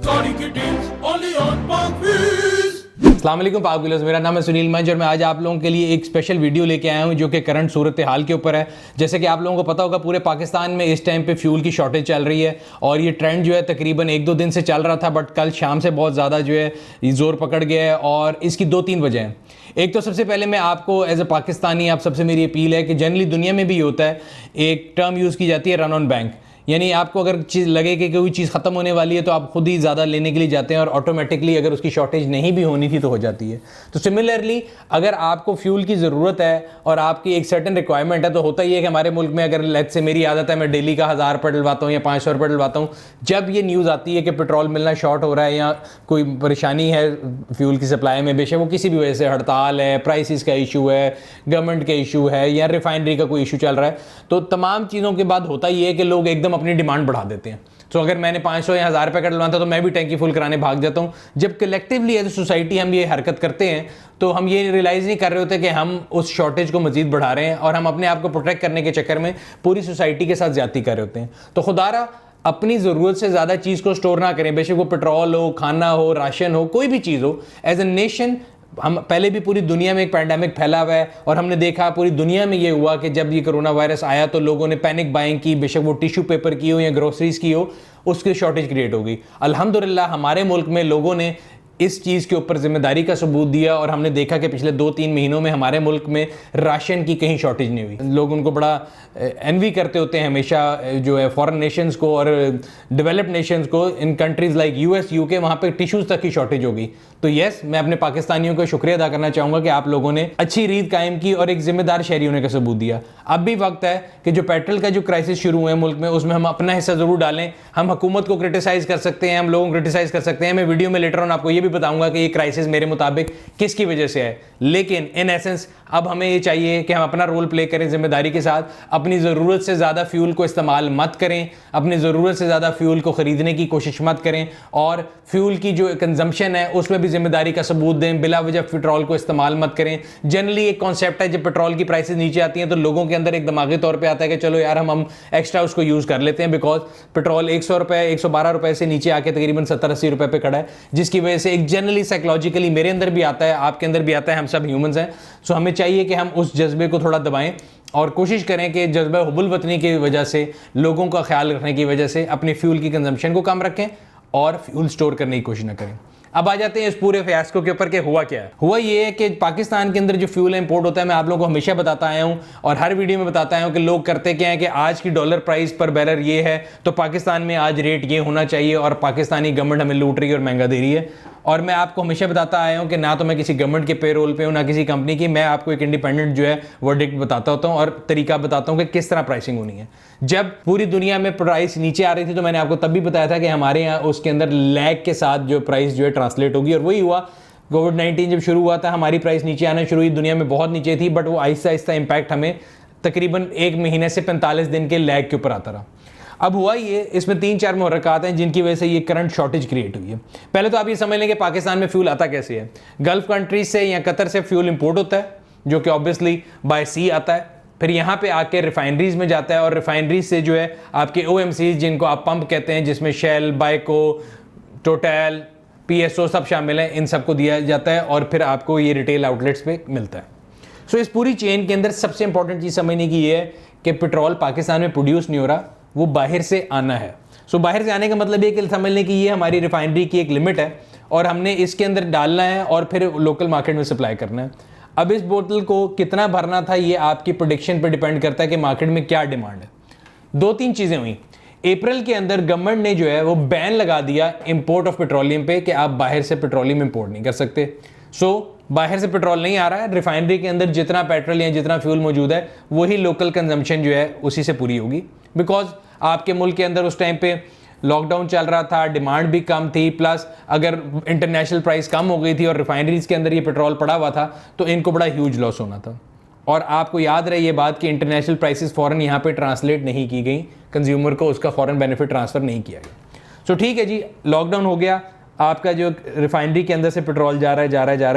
पाकिस्तानी की teams only on पाकविज। अस्सलाम वालेकुम पाक व्यूअर्स, मेरा नाम है सुनील मंज और मैं आज आप लोगों के लिए एक स्पेशल वीडियो लेके आया हूं जो कि करंट सूरत हाल के ऊपर है। जैसे कि आप लोगों को पता होगा पूरे पाकिस्तान में इस टाइम पे फ्यूल की शॉर्टेज चल रही है और ये ट्रेंड जो है तकरीबन 1-2 दिन से चल रहा था, बट कल शाम से बहुत ज़्यादा जो है जोर पकड़ गया है और इसकी 2-3 वजह हैं। एक तो सबसे पहले मैं आपको एज ए पाकिस्तानी आप सबसे मेरी अपील है कि जनरली दुनिया में भी होता है, एक टर्म यूज़ की जाती है रन ऑन बैंक, यानी आपको अगर चीज़ लगे कि कोई चीज़ ख़त्म होने वाली है तो आप खुद ही ज़्यादा लेने के लिए जाते हैं और ऑटोमेटिकली अगर उसकी शॉर्टेज नहीं भी होनी थी तो हो जाती है। तो सिमिलरली अगर आपको फ्यूल की ज़रूरत है और आपकी एक सर्टेन रिक्वायरमेंट है तो होता ही है कि हमारे मुल्क में अगर लेट से मेरी आदत है मैं डेली का 1000 रुपये डलवाता हूँ या 500 रुपये डलवाता हूँ, जब ये न्यूज़ आती है कि पेट्रोल मिलना शॉर्ट हो रहा है या कोई परेशानी है फ्यूल की सप्लाई में, बेशक वो किसी भी वजह से हड़ताल है, प्राइसिस का इशू है, गवर्नमेंट का इशू है या रिफाइनरी का कोई इशू चल रहा है, तो तमाम चीज़ों के बाद होता ही है कि लोग एकदम अपनी डिमांड बढ़ा देते हैं। तो अगर मैंने 500 या 1000 रुपये का डलवाना था तो मैं भी टैंकी फुल कराने भाग जाता हूँ। जब कलेक्टिवली एज ए सोसाइटी हम ये हरकत करते हैं तो हम ये रियलाइज़ नहीं कर रहे होते कि हम उस शॉर्टेज को मजीद बढ़ा रहे हैं और हम अपने आप को प्रोटेक्ट करने के चक्कर में पूरी सोसाइटी के साथ ज्यादती कर रहे होते हैं। तो खुदारा अपनी ज़रूरत से ज़्यादा चीज़ को स्टोर ना करें, बेशक वो पेट्रोल हो, खाना हो, राशन हो, कोई भी चीज़ हो। एज ए नेशन हम पहले भी पूरी दुनिया में एक पैंडेमिक फैला हुआ है और हमने देखा पूरी दुनिया में ये हुआ कि जब ये कोरोना वायरस आया तो लोगों ने पैनिक बाइंग की, बेशक वो टिश्यू पेपर की हो या ग्रोसरीज की हो, उसकी शॉर्टेज क्रिएट हो गई। अल्हम्दुलिल्लाह हमारे मुल्क में लोगों ने इस चीज़ के ऊपर जिम्मेदारी का सबूत दिया और हमने देखा कि पिछले 2-3 महीनों में हमारे मुल्क में राशन की कहीं शॉर्टेज नहीं हुई। लोग उनको बड़ा एनवी करते होते हैं हमेशा जो है फॉरेन नेशंस को और डेवलप्ड नेशंस को, इन कंट्रीज़ लाइक यूएस, यूके, वहाँ पे टिश्यूज़ तक की शॉर्टेज हो गई। तो यस, मैं अपने पाकिस्तानियों का शुक्रिया अदा करना चाहूँगा कि आप लोगों ने अच्छी रीत कायम की और एक जिम्मेदार शहरी होने का सबूत दिया। अब भी वक्त है कि जो पेट्रोल का जो क्राइसिस शुरू हुआ है मुल्क में उसमें हम अपना हिस्सा ज़रूर डालें। हम हुकूमत को क्रिटिसाइज़ कर सकते हैं, हम लोगों को क्रिटिसाइज़ कर सकते हैं। मैं वीडियो में लेटर ऑन आपको ये भी बताऊंगा कि ये क्राइसिस मेरे मुताबिक किसकी वजह से है, लेकिन इन एसेंस अब हमें ये चाहिए कि हम अपना रोल प्ले करें जिम्मेदारी के साथ। अपनी ज़रूरत से ज़्यादा फ्यूल को इस्तेमाल मत करें, अपनी ज़रूरत से ज़्यादा फ्यूल को ख़रीदने की कोशिश मत करें और फ्यूल की जो कंजम्पशन है उसमें भी जिम्मेदारी का सबूत दें। बिला वजह पेट्रोल को इस्तेमाल मत करें। जनरली एक कॉन्सेप्ट है, जब पेट्रोल की प्राइसेस नीचे आती हैं तो लोगों के अंदर एक दिमागी तौर पे आता है कि चलो यार हम एक्स्ट्रा उसको यूज़ कर लेते हैं, बिकॉज पेट्रोल 100 रुपये 112 रुपये से नीचे आके तकरीबन 70-80 रुपये पे खड़ा है, जिसकी वजह से एक जनरली साइकोलॉजिकली मेरे अंदर भी आता है, आपके अंदर भी आता है, हम सब ह्यूमंस हैं। सो हमें चाहिए कि हम उस जज्बे को थोड़ा दबाएं और कोशिश करें कि जज्बा हुब्बुल वतनी की वजह से, लोगों का ख्याल रखने की वजह से अपनी फ्यूल की कंजम्पशन को कम रखें और फ्यूल स्टोर करने की कोशिश न करें। अब आ जाते हैं इस पूरे फियास्को के ऊपर कि हुआ क्या है। हुआ ये है कि पाकिस्तान के अंदर जो फ्यूल इंपोर्ट होता है, मैं आप लोगों को हमेशा बताता आया हूं और हर वीडियो में बताता आया हूं कि लोग करते क्या है कि आज की डॉलर प्राइस पर बैरल ये है तो पाकिस्तान में आज रेट ये होना चाहिए और पाकिस्तानी गवर्नमेंट हमें लूट रही है और महंगा दे रही है। और मैं आपको हमेशा बताता आया हूं कि ना तो मैं किसी गवर्नमेंट के पेरोल पे हूं ना किसी कंपनी की, मैं आपको एक इंडिपेंडेंट जो है वर्डिक्ट बताता होता हूं और तरीका बताता हूं कि किस तरह प्राइसिंग होनी है। जब पूरी दुनिया में प्राइस नीचे आ रही थी तो मैंने आपको तब भी बताया था कि हमारे यहाँ उसके अंदर लैग के साथ जो प्राइस जो है ट्रांसलेट होगी, और वही हुआ। कोविड-19 जब शुरू हुआ था हमारी प्राइस नीचे आना शुरू हुई, दुनिया में बहुत नीचे थी, बट वो आहिस्ता आहिस्ता इंपैक्ट हमें तकरीबन 1 महीने से 45 दिन के लैग के ऊपर आता रहा। अब हुआ ये, इसमें 3-4 मुहर्रकात हैं जिनकी वजह से ये करंट शॉर्टेज क्रिएट हुई है। पहले तो आप ये समझ लें कि पाकिस्तान में फ्यूल आता कैसे है। गल्फ कंट्रीज से या कतर से फ्यूल इंपोर्ट होता है जो कि ऑब्वियसली बाय सी आता है, फिर यहाँ पे आके रिफाइनरीज में जाता है और रिफाइनरीज से जो है आपके OMCs जिनको आप पंप कहते हैं, जिसमें शेल, बाइको, टोटल, PSO सब शामिल हैं, इन सबको दिया जाता है और फिर आपको ये रिटेल आउटलेट्स पे मिलता है। सो इस पूरी चेन के अंदर सबसे इंपॉर्टेंट चीज़ समझने की ये है कि पेट्रोल पाकिस्तान में प्रोड्यूस नहीं हो रहा, वो बाहर से आना है। सो बाहर से आने का मतलब ये कि समझने की ये हमारी रिफाइनरी की एक लिमिट है और हमने इसके अंदर डालना है और फिर लोकल मार्केट में सप्लाई करना है। अब इस बोतल को कितना भरना था ये आपकी प्रोडिक्शन पर डिपेंड करता है कि मार्केट में क्या डिमांड है। 2-3 चीज़ें हुई। अप्रैल के अंदर गवर्नमेंट ने जो है वो बैन लगा दिया इंपोर्ट ऑफ पेट्रोलियम पे कि आप बाहर से पेट्रोलियम इंपोर्ट नहीं कर सकते। सो बाहर से पेट्रोल नहीं आ रहा है, रिफाइनरी के अंदर जितना पेट्रोल या जितना फ्यूल मौजूद है वही लोकल कंजम्पशन जो है उसी से पूरी होगी, बिकॉज आपके मुल्क के अंदर उस टाइम पे लॉकडाउन चल रहा था, डिमांड भी कम थी, प्लस अगर इंटरनेशनल प्राइस कम हो गई थी और रिफाइनरीज के अंदर ये पेट्रोल पड़ा हुआ था तो इनको बड़ा ह्यूज लॉस होना था। और आपको याद रहे ये बात कि इंटरनेशनल प्राइसेस फ़ौरन यहाँ पे ट्रांसलेट नहीं की गई, कंज्यूमर को उसका फ़ौरन बेनिफिट ट्रांसफ़र नहीं किया गया। सो ठीक है जी, लॉकडाउन हो गया, आपका जो रिफाइनरी के अंदर से पेट्रोल जा रहा है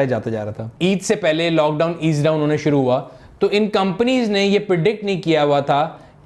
जाता जा रहा था। ईद से पहले लॉकडाउन ईज डाउन होने शुरू हुआ तो इन कंपनीज ने ये प्रिडिक्ट नहीं किया हुआ था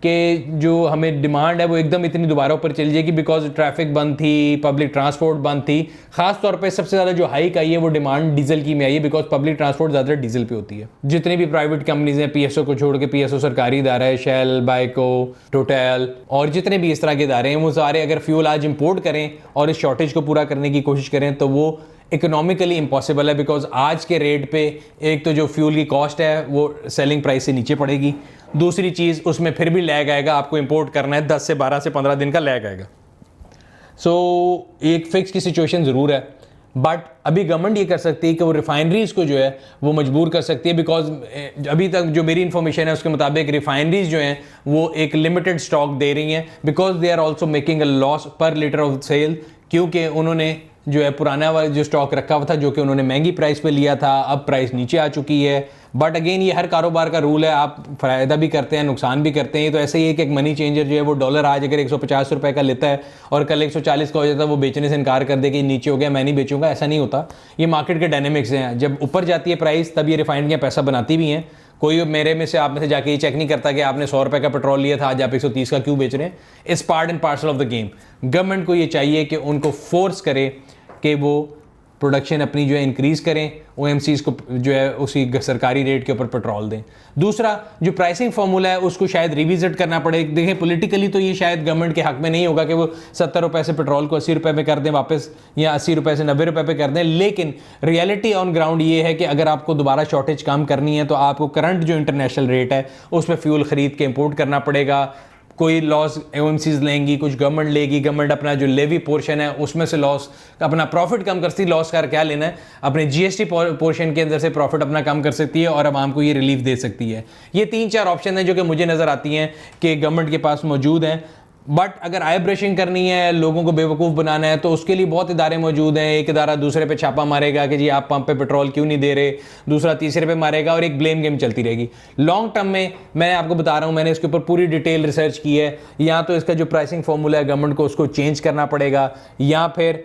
कि जो हमें डिमांड है वो एकदम इतनी दोबारा ऊपर चली जाएगी, बिकॉज ट्रैफिक बंद थी, पब्लिक ट्रांसपोर्ट बंद थी। खास तौर पे सबसे ज़्यादा जो हाइक आई है वो डिमांड डीजल की में आई है, बिकॉज पब्लिक ट्रांसपोर्ट ज़्यादा डीजल पे होती है। जितनी भी प्राइवेट कंपनीज हैं, पीएसओ को छोड़ के, पीएसओ सरकारी इदारा है, शेल, बाइको, टोटल और जितने भी इस तरह के इदारे हैं, वो सारे अगर फ्यूल आज इंपोर्ट करें और इस शॉर्टेज को पूरा करने की कोशिश करें तो वो इकोनॉमिकली इम्पॉसिबल है, बिकॉज आज के रेट पे एक तो जो फ्यूल की कॉस्ट है वो सेलिंग प्राइस से नीचे पड़ेगी, दूसरी चीज़ उसमें फिर भी लैग आएगा, आपको इंपोर्ट करना है 10 से 12 से 15 दिन का लैग आएगा। सो एक फिक्स की सिचुएशन ज़रूर है, बट अभी गवर्नमेंट ये कर सकती है कि वो रिफाइनरीज़ को जो है वो मजबूर कर सकती है, बिकॉज अभी तक जो मेरी इन्फॉर्मेशन है उसके मुताबिक रिफाइनरीज़ जो हैं वो एक लिमिटेड स्टॉक दे रही हैं, because they are also making a loss per litre of sale, क्योंकि उन्होंने जो है पुराना वाला जो स्टॉक रखा हुआ था जो कि उन्होंने महंगी प्राइस पे लिया था, अब प्राइस नीचे आ चुकी है। बट अगेन ये हर कारोबार का रूल है, आप फ़ायदा भी करते हैं, नुकसान भी करते हैं। तो ऐसे ही एक मनी चेंजर जो है वो डॉलर आज अगर 150 रुपये का लेता है और कल 140 का हो जाता है, वो बेचने से इनकार कर दे कि नीचे हो गया मैं नहीं बेचूंगा, ऐसा नहीं होता। ये मार्केट के डायनेमिक्स हैं, जब ऊपर जाती है प्राइस तब ये रिफाइनरियाँ पैसा बनाती भी हैं। कोई मेरे में से आप में से जाके ये चेक नहीं करता कि आपने 100 रुपये का पेट्रोल लिया था, आज आप 130 का क्यों बेच रहे हैं। It's part and parcel of the game. Government को ये चाहिए कि उनको फोर्स करे कि वो प्रोडक्शन अपनी जो है इंक्रीज़ करें, ओएमसीज़ को जो है उसी सरकारी रेट के ऊपर पेट्रोल दें। दूसरा जो प्राइसिंग फार्मूला है उसको शायद रिविजिट करना पड़े। देखें पॉलिटिकली तो ये शायद गवर्नमेंट के हक में नहीं होगा कि वो 70 रुपये से पेट्रोल को 80 रुपये में कर दें वापस, या 80 रुपये से 90 रुपये पे कर दें, लेकिन रियलिटी ऑन ग्राउंड ये है कि अगर आपको दोबारा शॉर्टेज कम करनी है तो आपको करंट जो इंटरनेशनल रेट है उसमें फ्यूल ख़रीद के इम्पोर्ट करना पड़ेगा। कोई लॉस ओएमसीज लेंगी, कुछ गवर्नमेंट लेगी, गवर्नमेंट अपना जो लेवी पोर्शन है उसमें से लॉस अपना प्रॉफिट कम कर सकती है। लॉस कर क्या लेना है, अपने जीएसटी पोर्शन के अंदर से प्रॉफिट अपना कम कर सकती है और आवाम को ये रिलीफ दे सकती है। ये 3-4 ऑप्शन हैं जो कि मुझे नज़र आती हैं कि गवर्नमेंट के पास मौजूद हैं। बट अगर आई ब्रशिंग करनी है, लोगों को बेवकूफ़ बनाना है, तो उसके लिए बहुत इदारे मौजूद हैं। एक इदारा दूसरे पे छापा मारेगा कि जी आप पंप पे पेट्रोल क्यों नहीं दे रहे, दूसरा तीसरे पे मारेगा और एक ब्लेम गेम चलती रहेगी। लॉन्ग टर्म में मैं आपको बता रहा हूँ, मैंने इसके ऊपर पूरी डिटेल रिसर्च की है। या तो इसका जो प्राइसिंग फार्मूला है गवर्नमेंट को उसको चेंज करना पड़ेगा, या फिर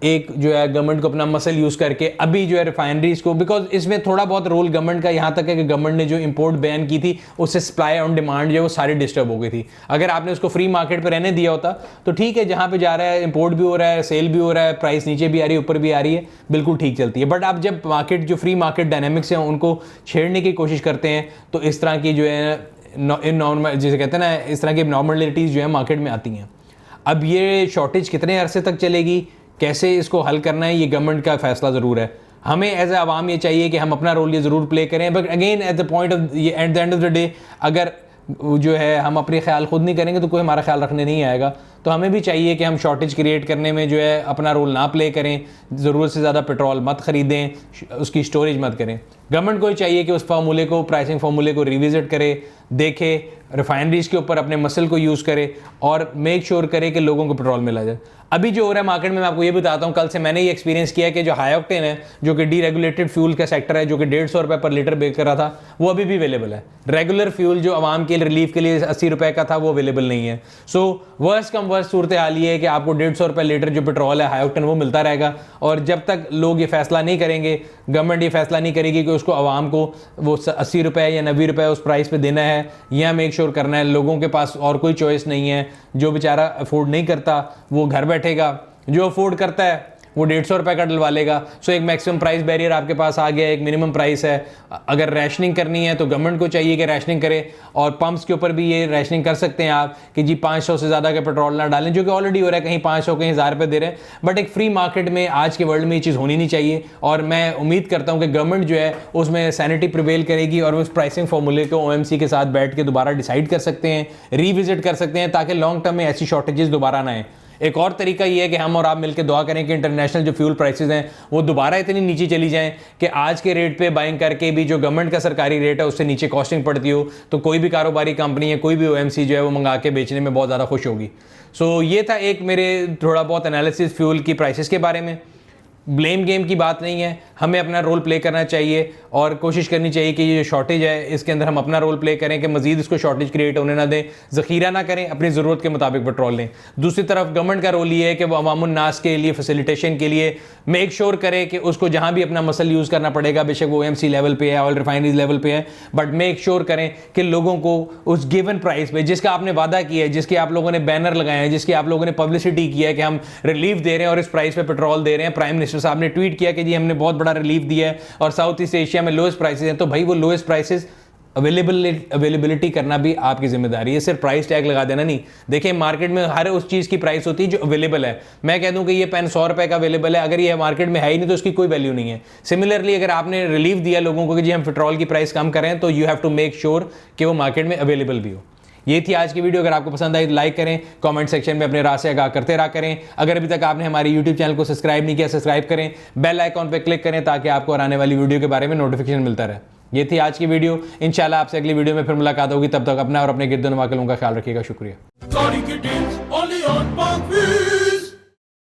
एक जो है गवर्नमेंट को अपना मसल यूज़ करके अभी जो है रिफाइनरीज को, बिकॉज इसमें थोड़ा बहुत रोल गवर्नमेंट का यहाँ तक है कि गवर्नमेंट ने जो इंपोर्ट बैन की थी उससे सप्लाई ऑन डिमांड जो है वो सारी डिस्टर्ब हो गई थी। अगर आपने उसको फ्री मार्केट पे रहने दिया होता तो ठीक है, जहाँ पे जा रहा है इंपोर्ट भी हो रहा है, सेल भी हो रहा है, प्राइस नीचे भी आ रही है, ऊपर भी आ रही है, बिल्कुल ठीक चलती है। बट आप जब मार्केट जो फ्री मार्केट डायनेमिक्स हैं उनको छेड़ने की कोशिश करते हैं तो इस तरह की जो है नॉर्मल जिसे कहते हैं ना, इस तरह की नॉर्मलिटीज़ जो है मार्केट में आती हैं। अब ये शॉर्टेज कितने अरसे तक चलेगी, कैसे इसको हल करना है, ये गवर्नमेंट का फैसला ज़रूर है। हमें एज ए आवाम ये चाहिए कि हम अपना रोल ये ज़रूर प्ले करें, but again at the point of at the end of the day अगर जो है हम अपने ख्याल खुद नहीं करेंगे तो कोई हमारा ख्याल रखने नहीं आएगा। तो हमें भी चाहिए कि हम शॉर्टेज क्रिएट करने में जो है अपना रोल ना प्ले करें, ज़रूरत से ज़्यादा पेट्रोल मत ख़रीदें, उसकी स्टोरेज मत करें। गवर्नमेंट को ही चाहिए कि उस फार्मूले को, प्राइसिंग फार्मूले को रिविजिट करे, देखे, रिफाइनरीज के ऊपर अपने मसल को यूज़ करे और मेक श्योर करे कि लोगों को पेट्रोल मिला जाए। अभी जो हो रहा है मार्केट में, मैं आपको ये बताता हूँ, कल से मैंने ये एक्सपीरियंस किया कि जो हाई ऑक्टेन है, जो कि डीरेगुलेटेड फ्यूल का सेक्टर है, जो कि 150 रुपये पर लीटर बेच कर रहा था, वो अभी भी अवेलेबल है। रेगुलर फ्यूल जो आवाम के रिलीफ के लिए 80 रुपये का था वो अवेलेबल नहीं है। सो वर्स्ट कम वर्स्ट सूरत हाल ये है कि आपको 150 रुपये लीटर जो पेट्रोल है हाई ऑक्टेन वो मिलता रहेगा। और जब तक लोग ये फैसला नहीं करेंगे, गवर्नमेंट ये फैसला नहीं करेगी कि उसको आवाम को वो 80 रुपये या 90 रुपये उस प्राइस पे देना है, या मेक श्योर करना है लोगों के पास और कोई चॉइस नहीं है। जो बेचारा अफोर्ड नहीं करता वो घर बैठेगा, जो अफोर्ड करता है वो 150 रुपये का डलवा लेगा। सो एक मैक्सिमम प्राइस बैरियर आपके पास आ गया, एक मिनिमम प्राइस है। अगर रैशनिंग करनी है तो गवर्नमेंट को चाहिए कि रैशनिंग करे, और पंप्स के ऊपर भी ये रैशनिंग कर सकते हैं आप कि जी 500 से ज़्यादा का पेट्रोल ना डालें, जो कि ऑलरेडी हो रहा है, कहीं 500 कहीं 1000 रुपये दे रहे हैं। बट एक फ्री मार्केट में आज के वर्ल्ड में ये चीज़ होनी नहीं चाहिए, और मैं उम्मीद करता हूँ कि गवर्नमेंट जो है उसमें सैनिटी प्रिवेल करेगी और उस प्राइसिंग फार्मूले को ओएमसी के साथ बैठ के दोबारा डिसाइड कर सकते हैं, रिविजिट कर सकते हैं, ताकि लॉन्ग टर्म में ऐसी शॉर्टेजेस दोबारा ना आए। एक और तरीका ये है कि हम और आप मिलकर दुआ करें कि इंटरनेशनल जो फ्यूल प्राइसेस हैं वो दोबारा इतनी नीचे चली जाएं कि आज के रेट पे बाइंग करके भी जो गवर्नमेंट का सरकारी रेट है उससे नीचे कॉस्टिंग पड़ती हो, तो कोई भी कारोबारी कंपनी है, कोई भी ओएमसी जो है वो मंगा के बेचने में बहुत ज़्यादा खुश होगी। सो ये था एक मेरे थोड़ा बहुत एनालिसिस फ्यूल की प्राइसेस के बारे में। ब्लेम गेम की बात नहीं है, हमें अपना रोल प्ले करना चाहिए और कोशिश करनी चाहिए कि ये जो शॉर्टेज है इसके अंदर हम अपना रोल प्ले करें कि मजीद इसको शॉर्टेज क्रिएट होने ना दें, ज़ख़ीरा ना करें, अपनी ज़रूरत के मुताबिक पेट्रोल लें। दूसरी तरफ गवर्नमेंट का रोल ये है कि वो अवामुन नास के लिए फैसिलिटेशन के लिए मेक श्योर करे कि उसको जहाँ भी अपना मसल यूज़ करना पड़ेगा, बेशक वो OMC लेवल पे है, ऑयल रिफाइनरीज लेवल पे है, बट मेक श्योर करें कि लोगों को उस गिवन प्राइस पे जिसका आपने वादा किया है, जिसके आप लोगों ने बैनर लगाए हैं, जिसकी आप लोगों ने पब्लिसिटी किया है कि हम रिलीफ दे रहे हैं और इस प्राइस पे पेट्रोल दे रहे हैं। प्राइम मिनिस्टर साहब ने ट्वीट किया कि जी हमने बहुत बड़ा रिलीफ दिया है और साउथ ईस्ट एशिया में लोएस्ट प्राइसेस हैं, तो भाई वो लोएस्ट प्राइसेस अवेलेबिलिटी करना भी आपकी जिम्मेदारी है, सिर्फ प्राइस टैग लगा देना नहीं। देखिए मार्केट में हर उस चीज़ की प्राइस होती है जो अवेलेबल है। मैं कह दूं कि ये पेन 100 रुपए का अवेलेबल है, अगर ये मार्केट में है ही नहीं तो उसकी कोई वैल्यू नहीं है। सिमिलरली अगर आपने रिलीफ दिया लोगों को कि जी हम पेट्रोल की प्राइस कम करें, तो you have to make sure कि वो मार्केट में अवेलेबल भी हो। ये थी आज की वीडियो। अगर आपको पसंद आई तो लाइक करें, कमेंट सेक्शन में अपने राय से आगाह करते रहा करें। अगर अभी तक आपने हमारे यूट्यूब चैनल को सब्सक्राइब नहीं किया, सब्सक्राइब करें, बेल आइकॉन पर क्लिक करें ताकि आपको आने वाली वीडियो के बारे में नोटिफिकेशन मिलता रहे। ये थी आज की वीडियो। इंशाल्लाह आपसे अगली वीडियो में फिर मुलाकात होगी। तब तक अपना और अपने गिरदोनवा के लोगों का ख्याल रखिएगा। शुक्रिया। Gaudi Kittens, only on Parkville.